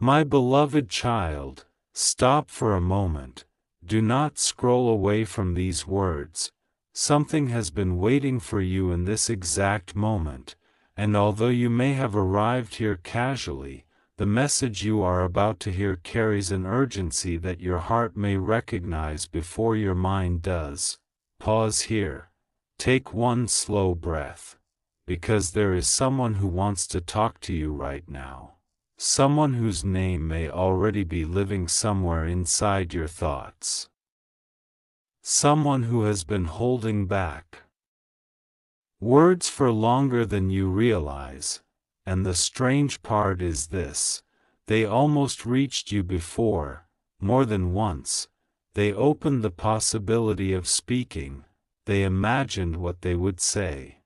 My beloved child, stop for a moment. Do not scroll away from these words. Something has been waiting for you in this exact moment, and although you may have arrived here casually, the message you are about to hear carries an urgency that your heart may recognize before your mind does. Pause here. Take one slow breath. Because there is someone who wants to talk to you right now. Someone whose name may already be living somewhere inside your thoughts. Someone who has been holding back words for longer than you realize, and the strange part is this: they almost reached you before, more than once. They opened the possibility of speaking, they imagined what they would say.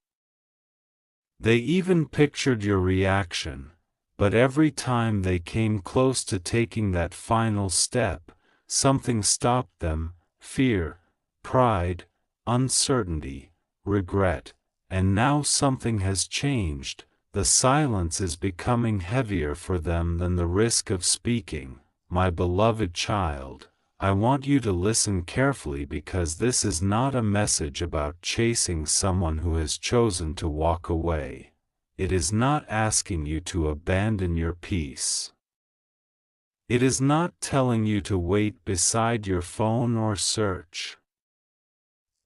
They even pictured your reaction. But every time they came close to taking that final step, something stopped them: fear, pride, uncertainty, regret. And now something has changed. The silence is becoming heavier for them than the risk of speaking. My beloved child, I want you to listen carefully, because this is not a message about chasing someone who has chosen to walk away. It is not asking you to abandon your peace. It is not telling you to wait beside your phone or search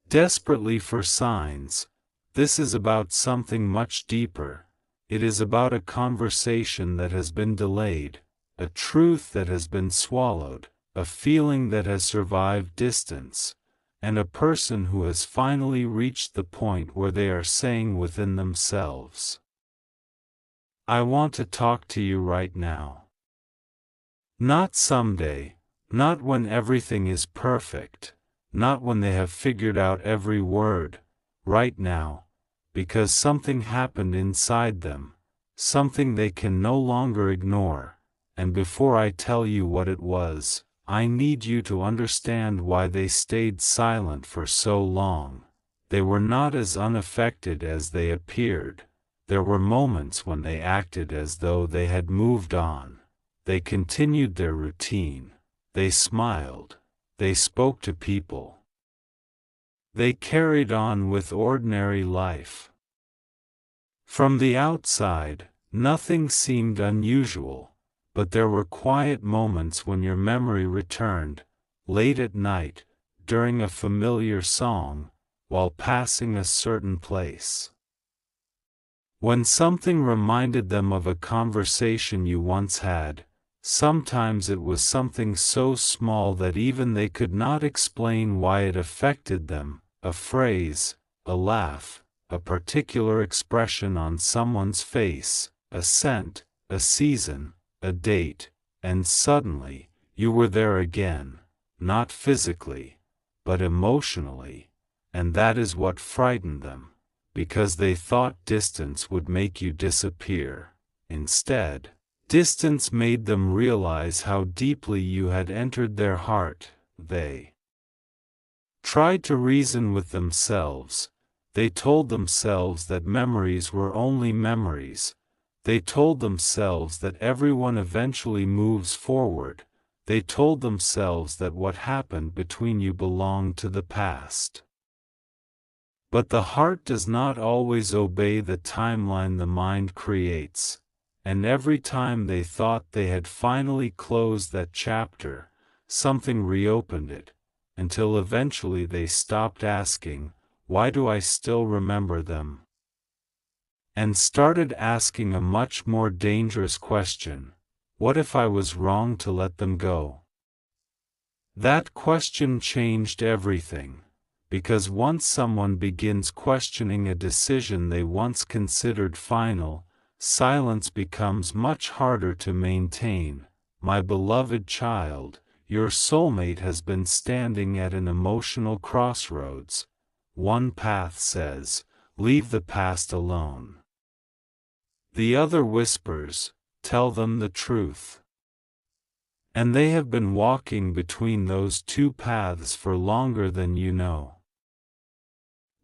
desperately for signs. This is about something much deeper. It is about a conversation that has been delayed, a truth that has been swallowed, a feeling that has survived distance, and a person who has finally reached the point where they are saying within themselves, I want to talk to you right now. Not someday, not when everything is perfect, not when they have figured out every word. Right now, because something happened inside them, something they can no longer ignore. And before I tell you what it was, I need you to understand why they stayed silent for so long. They were not as unaffected as they appeared. There were moments when they acted as though they had moved on. They continued their routine. They smiled. They spoke to people. They carried on with ordinary life. From the outside, nothing seemed unusual, but there were quiet moments when your memory returned, late at night, during a familiar song, while passing a certain place. When something reminded them of a conversation you once had, sometimes it was something so small that even they could not explain why it affected them, a phrase, a laugh, a particular expression on someone's face, a scent, a season, a date, and suddenly, you were there again, not physically, but emotionally, and that is what frightened them. Because they thought distance would make you disappear. Instead, distance made them realize how deeply you had entered their heart. They tried to reason with themselves. They told themselves that memories were only memories. They told themselves that everyone eventually moves forward. They told themselves that what happened between you belonged to the past. But the heart does not always obey the timeline the mind creates, and every time they thought they had finally closed that chapter, something reopened it, until eventually they stopped asking, "Why do I still remember them?" and started asking a much more dangerous question: what if I was wrong to let them go? That question changed everything. Because once someone begins questioning a decision they once considered final, silence becomes much harder to maintain. My beloved child, your soulmate has been standing at an emotional crossroads. One path says, leave the past alone. The other whispers, tell them the truth. And they have been walking between those two paths for longer than you know.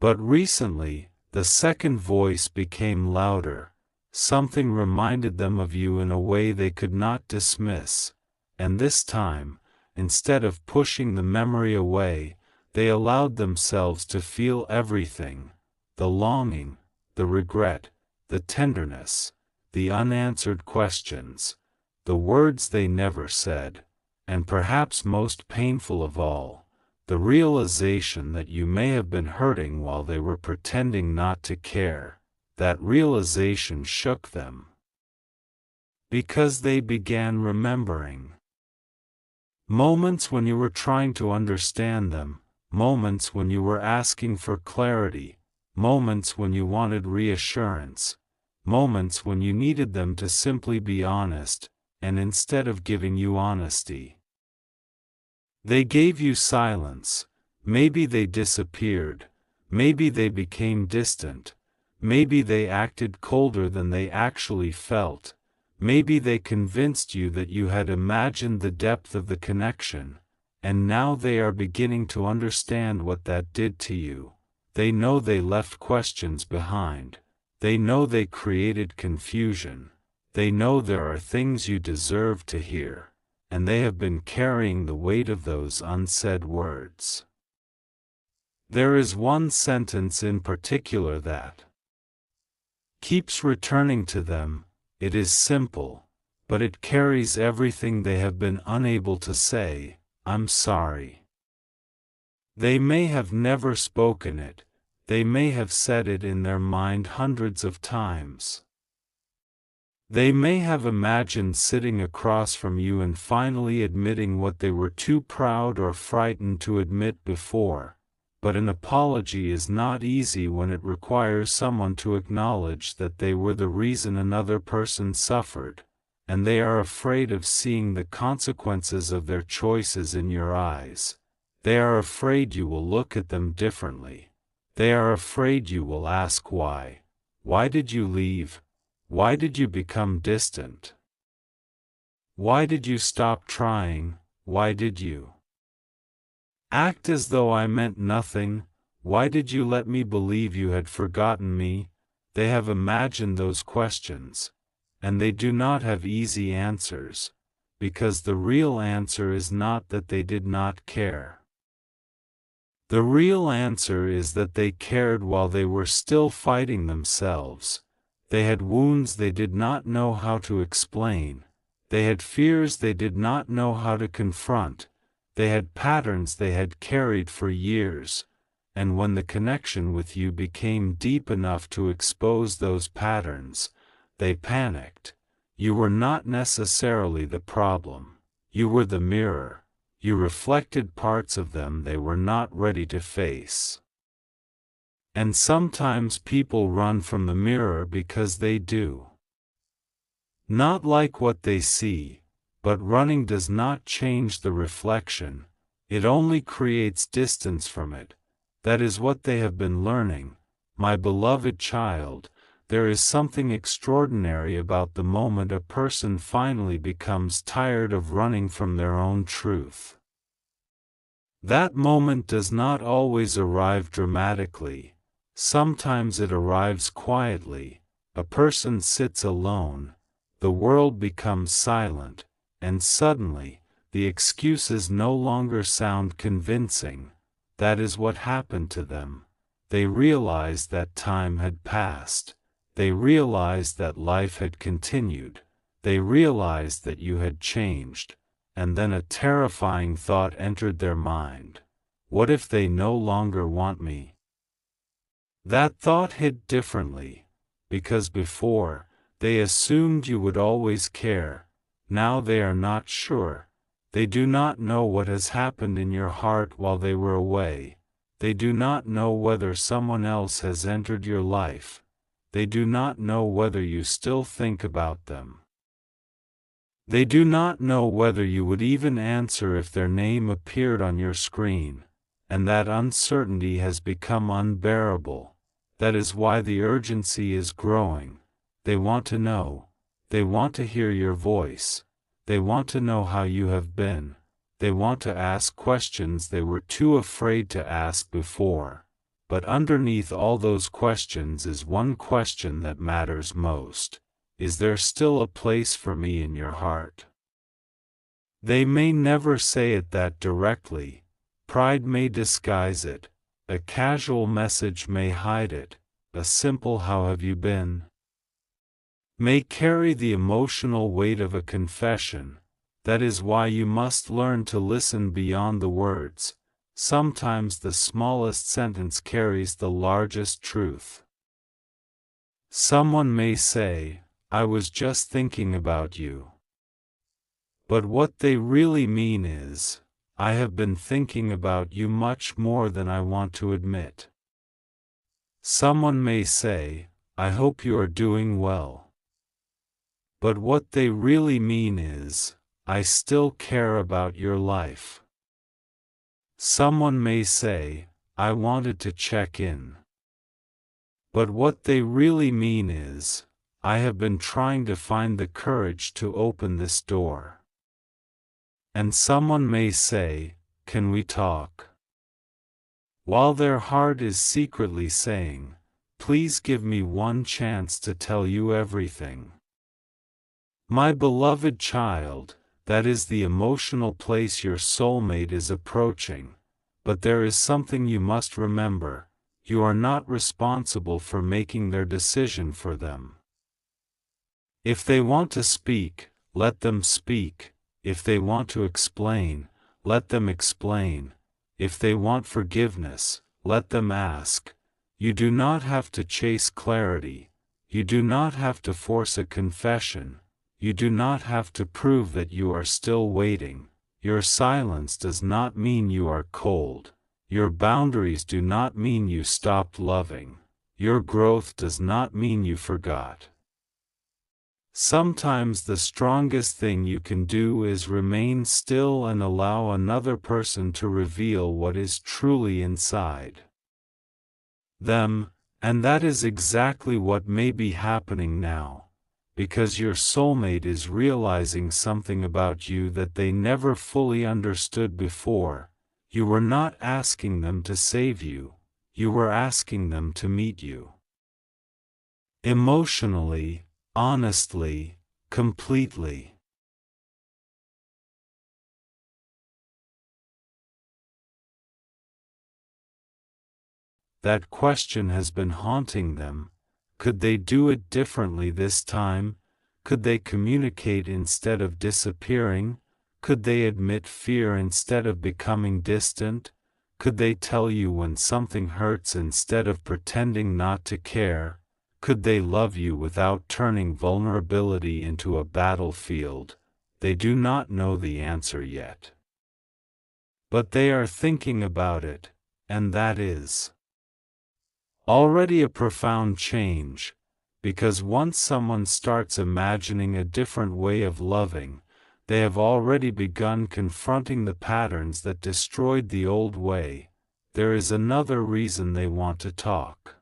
But recently, the second voice became louder, something reminded them of you in a way they could not dismiss, and this time, instead of pushing the memory away, they allowed themselves to feel everything: the longing, the regret, the tenderness, the unanswered questions, the words they never said, and perhaps most painful of all, the realization that you may have been hurting while they were pretending not to care. That realization shook them, because they began remembering moments when you were trying to understand them, moments when you were asking for clarity, moments when you wanted reassurance, moments when you needed them to simply be honest, and instead of giving you honesty, they gave you silence. Maybe they disappeared, maybe they became distant, maybe they acted colder than they actually felt, maybe they convinced you that you had imagined the depth of the connection, and now they are beginning to understand what that did to you. They know they left questions behind. They know they created confusion. They know there are things you deserve to hear, and they have been carrying the weight of those unsaid words. There is one sentence in particular that keeps returning to them. It is simple, but it carries everything they have been unable to say: I'm sorry. They may have never spoken it, they may have said it in their mind hundreds of times. They may have imagined sitting across from you and finally admitting what they were too proud or frightened to admit before. But an apology is not easy when it requires someone to acknowledge that they were the reason another person suffered, and they are afraid of seeing the consequences of their choices in your eyes. They are afraid you will look at them differently. They are afraid you will ask why. Why did you leave? Why did you become distant? Why did you stop trying? Why did you act as though I meant nothing? Why did you let me believe you had forgotten me? They have imagined those questions, and they do not have easy answers, because the real answer is not that they did not care. The real answer is that they cared while they were still fighting themselves. They had wounds they did not know how to explain. They had fears they did not know how to confront. They had patterns they had carried for years, and when the connection with you became deep enough to expose those patterns, they panicked. You were not necessarily the problem. You were the mirror. You reflected parts of them they were not ready to face. And sometimes people run from the mirror because they do not like what they see. But running does not change the reflection, it only creates distance from it. That is what they have been learning. My beloved child, there is something extraordinary about the moment a person finally becomes tired of running from their own truth. That moment does not always arrive dramatically. Sometimes it arrives quietly. A person sits alone, the world becomes silent, and suddenly, the excuses no longer sound convincing. That is what happened to them. They realized that time had passed. They realized that life had continued. They realized that you had changed. And then a terrifying thought entered their mind. What if they no longer want me? That thought hit differently, because before, they assumed you would always care. Now they are not sure. They do not know what has happened in your heart while they were away. They do not know whether someone else has entered your life. They do not know whether you still think about them. They do not know whether you would even answer if their name appeared on your screen, and that uncertainty has become unbearable. That is why the urgency is growing. They want to know. They want to hear your voice. They want to know how you have been. They want to ask questions they were too afraid to ask before. But underneath all those questions is one question that matters most. Is there still a place for me in your heart? They may never say it that directly. Pride may disguise it. A casual message may hide it. A simple "How have you been?" may carry the emotional weight of a confession. That is why you must learn to listen beyond the words. Sometimes the smallest sentence carries the largest truth. Someone may say, "I was just thinking about you." But what they really mean is, "I have been thinking about you much more than I want to admit." Someone may say, "I hope you are doing well." But what they really mean is, "I still care about your life." Someone may say, "I wanted to check in." But what they really mean is, "I have been trying to find the courage to open this door." And someone may say, "Can we talk?" while their heart is secretly saying, "Please give me one chance to tell you everything." My beloved child, that is the emotional place your soulmate is approaching. But there is something you must remember: you are not responsible for making their decision for them. If they want to speak, let them speak. If they want to explain, let them explain. If they want forgiveness, let them ask. You do not have to chase clarity. You do not have to force a confession. You do not have to prove that you are still waiting. Your silence does not mean you are cold. Your boundaries do not mean you stopped loving. Your growth does not mean you forgot. Sometimes the strongest thing you can do is remain still and allow another person to reveal what is truly inside them, and that is exactly what may be happening now, because your soulmate is realizing something about you that they never fully understood before. You were not asking them to save you, you were asking them to meet you. Emotionally, honestly, completely. That question has been haunting them. Could they do it differently this time? Could they communicate instead of disappearing? Could they admit fear instead of becoming distant? Could they tell you when something hurts instead of pretending not to care? Could they love you without turning vulnerability into a battlefield? They do not know the answer yet. But they are thinking about it, and that is already a profound change, because once someone starts imagining a different way of loving, they have already begun confronting the patterns that destroyed the old way. There is another reason they want to talk.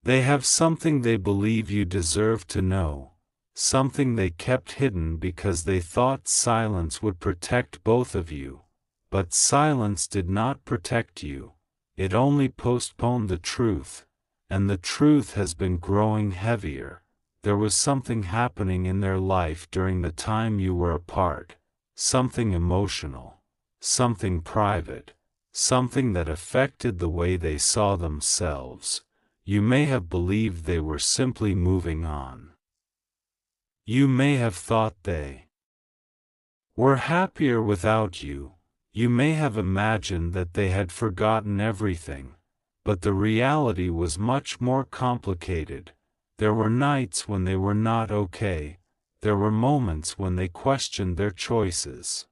They have something they believe you deserve to know, something they kept hidden because they thought silence would protect both of you. But silence did not protect you, it only postponed the truth, and the truth has been growing heavier. There was something happening in their life during the time you were apart, something emotional, something private, something that affected the way they saw themselves. You may have believed they were simply moving on. You may have thought they were happier without you. You may have imagined that they had forgotten everything. But the reality was much more complicated. There were nights when they were not okay. There were moments when they questioned their choices.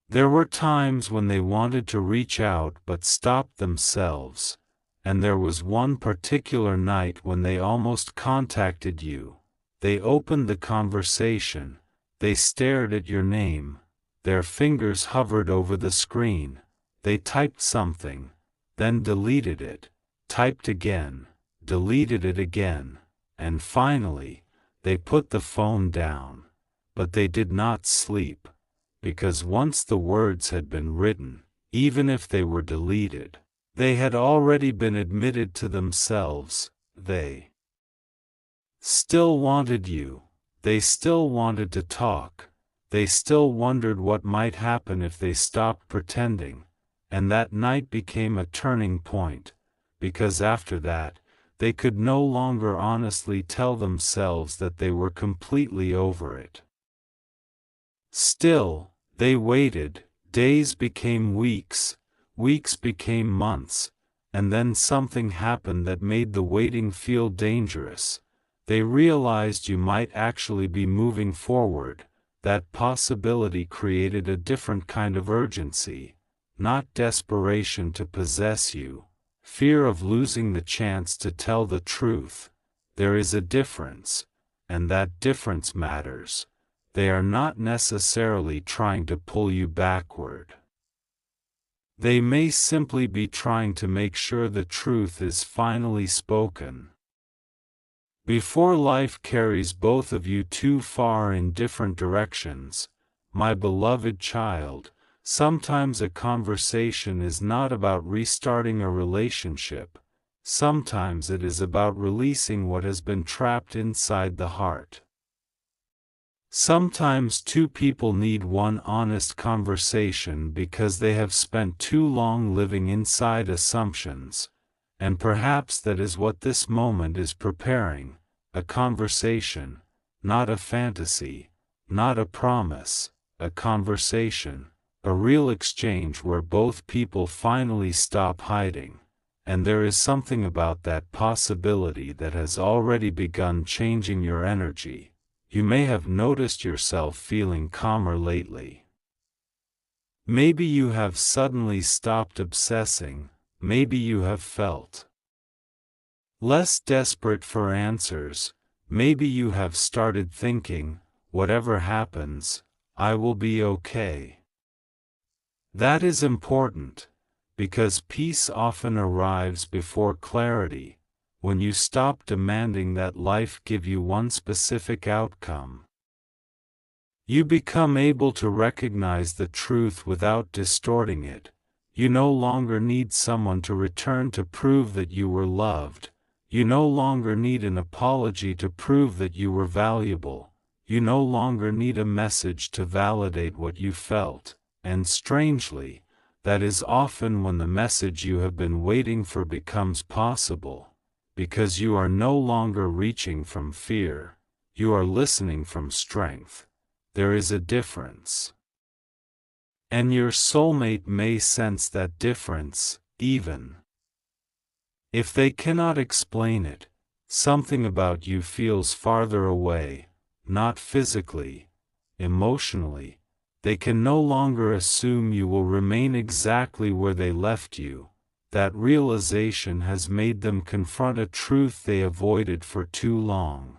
There were times when they wanted to reach out but stopped themselves. And there was one particular night when they almost contacted you. They opened the conversation. They stared at your name. Their fingers hovered over the screen. They typed something, then deleted it, typed again, deleted it again, and finally, they put the phone down. But they did not sleep, because once the words had been written, even if they were deleted, they had already been admitted to themselves. They still wanted you. They still wanted to talk. They still wondered what might happen if they stopped pretending. And that night became a turning point, because after that, they could no longer honestly tell themselves that they were completely over it. Still, they waited. Days became weeks, weeks became months, and then something happened that made the waiting feel dangerous. They realized you might actually be moving forward. That possibility created a different kind of urgency, not desperation to possess you, fear of losing the chance to tell the truth. There is a difference, and that difference matters. They are not necessarily trying to pull you backward. They may simply be trying to make sure the truth is finally spoken. Before life carries both of you too far in different directions, my beloved child, sometimes a conversation is not about restarting a relationship. Sometimes it is about releasing what has been trapped inside the heart. Sometimes two people need one honest conversation because they have spent too long living inside assumptions, and perhaps that is what this moment is preparing, a conversation, not a fantasy, not a promise, a conversation, a real exchange where both people finally stop hiding, and there is something about that possibility that has already begun changing your energy. You may have noticed yourself feeling calmer lately. Maybe you have suddenly stopped obsessing. Maybe you have felt less desperate for answers. Maybe you have started thinking, whatever happens, I will be okay. That is important, because peace often arrives before clarity. When you stop demanding that life give you one specific outcome, you become able to recognize the truth without distorting it. You no longer need someone to return to prove that you were loved. You no longer need an apology to prove that you were valuable. You no longer need a message to validate what you felt. And strangely, that is often when the message you have been waiting for becomes possible. Because you are no longer reaching from fear, you are listening from strength. There is a difference. And your soulmate may sense that difference, even if they cannot explain it. Something about you feels farther away, not physically, emotionally. They can no longer assume you will remain exactly where they left you. That realization has made them confront a truth they avoided for too long.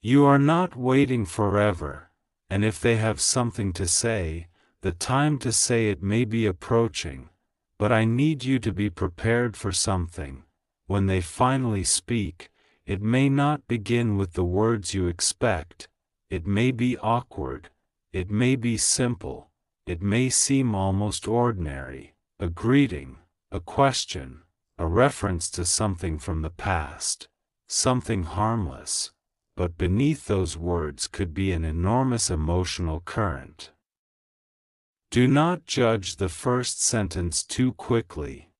You are not waiting forever, and if they have something to say, the time to say it may be approaching, but I need you to be prepared for something. When they finally speak, it may not begin with the words you expect. It may be awkward, it may be simple, it may seem almost ordinary, a greeting, a question, a reference to something from the past, something harmless, but beneath those words could be an enormous emotional current. Do not judge the first sentence too quickly.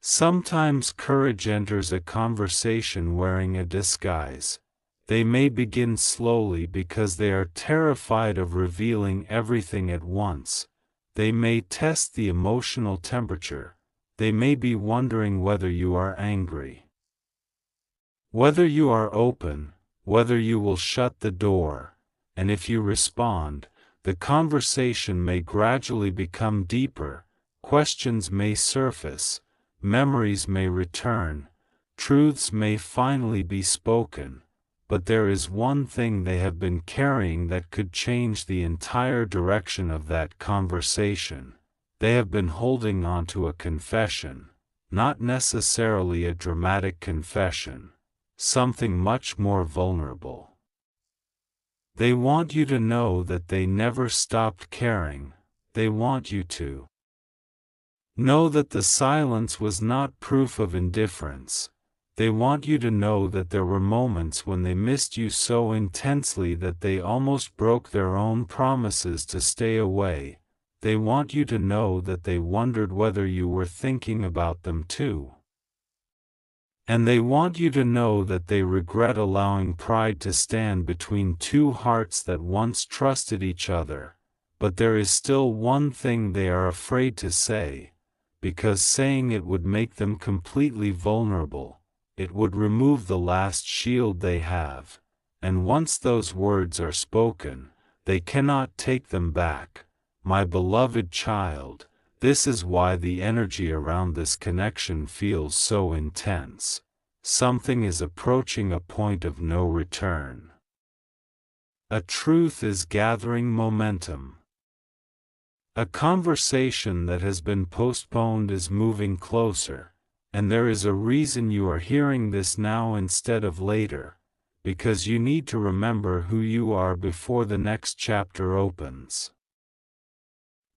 Sometimes courage enters a conversation wearing a disguise. They may begin slowly because they are terrified of revealing everything at once. They may test the emotional temperature. They may be wondering whether you are angry, whether you are open, whether you will shut the door, and if you respond, the conversation may gradually become deeper, questions may surface, memories may return, truths may finally be spoken. But there is one thing they have been carrying that could change the entire direction of that conversation. They have been holding on to a confession, not necessarily a dramatic confession, something much more vulnerable. They want you to know that they never stopped caring. They want you to know that the silence was not proof of indifference. They want you to know that there were moments when they missed you so intensely that they almost broke their own promises to stay away. They want you to know that they wondered whether you were thinking about them too. And they want you to know that they regret allowing pride to stand between two hearts that once trusted each other. But there is still one thing they are afraid to say, because saying it would make them completely vulnerable. It would remove the last shield they have. And once those words are spoken, they cannot take them back. My beloved child, this is why the energy around this connection feels so intense. Something is approaching a point of no return. A truth is gathering momentum. A conversation that has been postponed is moving closer, and there is a reason you are hearing this now instead of later, because you need to remember who you are before the next chapter opens.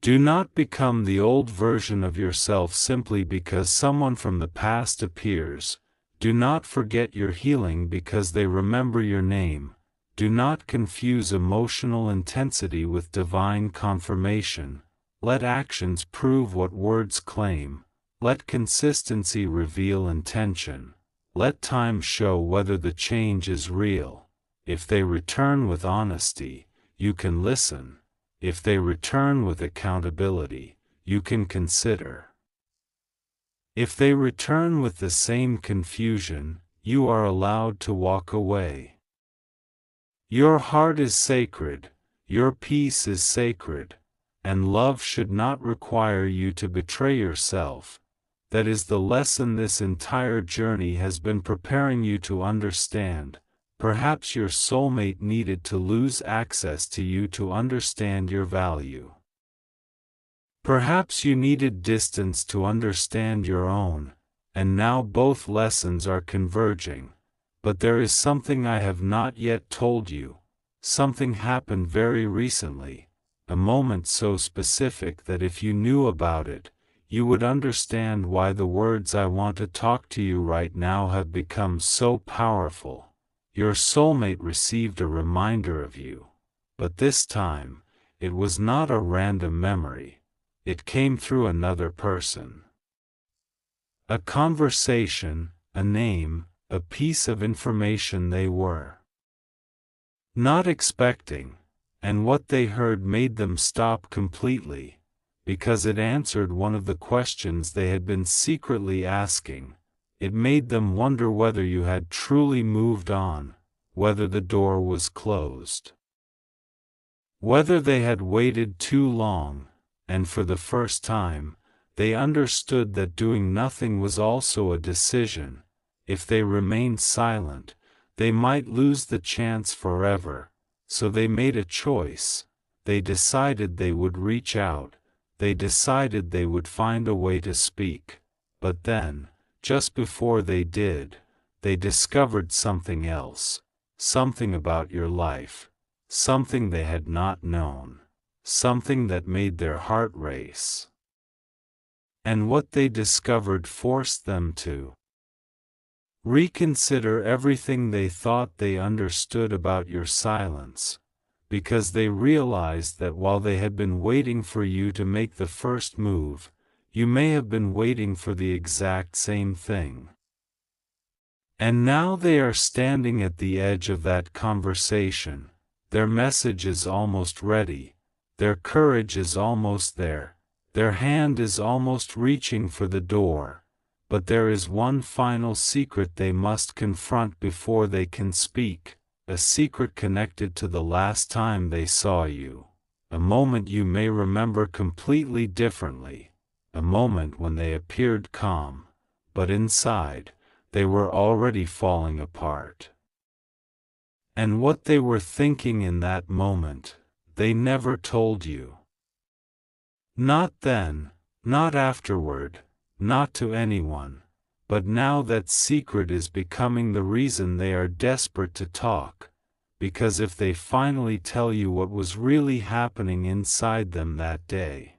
Do not become the old version of yourself simply because someone from the past appears. Do not forget your healing because they remember your name. Do not confuse emotional intensity with divine confirmation. Let actions prove what words claim. Let consistency reveal intention. Let time show whether the change is real. If they return with honesty, you can listen. If they return with accountability, you can consider. If they return with the same confusion, you are allowed to walk away. Your heart is sacred, your peace is sacred, and love should not require you to betray yourself. That is the lesson this entire journey has been preparing you to understand. Perhaps your soulmate needed to lose access to you to understand your value. Perhaps you needed distance to understand your own, and now both lessons are converging. But there is something I have not yet told you. Something happened very recently, a moment so specific that if you knew about it, you would understand why the words I want to talk to you right now have become so powerful. Your soulmate received a reminder of you. But this time, it was not a random memory. It came through another person. A conversation, a name, a piece of information they were not expecting, and what they heard made them stop completely, because it answered one of the questions they had been secretly asking. It made them wonder whether you had truly moved on, whether the door was closed, whether they had waited too long, and for the first time, they understood that doing nothing was also a decision. If they remained silent, they might lose the chance forever, so they made a choice. They decided they would reach out, they decided they would find a way to speak, but then, just before they did, they discovered something else, something about your life, something they had not known, something that made their heart race. And what they discovered forced them to reconsider everything they thought they understood about your silence, because they realized that while they had been waiting for you to make the first move, you may have been waiting for the exact same thing. And now they are standing at the edge of that conversation. Their message is almost ready. Their courage is almost there. Their hand is almost reaching for the door. But there is one final secret they must confront before they can speak, a secret connected to the last time they saw you, a moment you may remember completely differently, a moment when they appeared calm, but inside, they were already falling apart. And what they were thinking in that moment, they never told you. Not then, not afterward, not to anyone, but now that secret is becoming the reason they are desperate to talk, because if they finally tell you what was really happening inside them that day,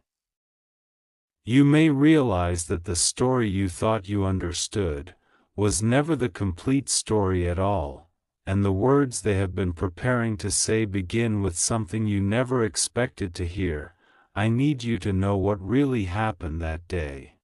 you may realize that the story you thought you understood was never the complete story at all, and the words they have been preparing to say begin with something you never expected to hear. I need you to know what really happened that day.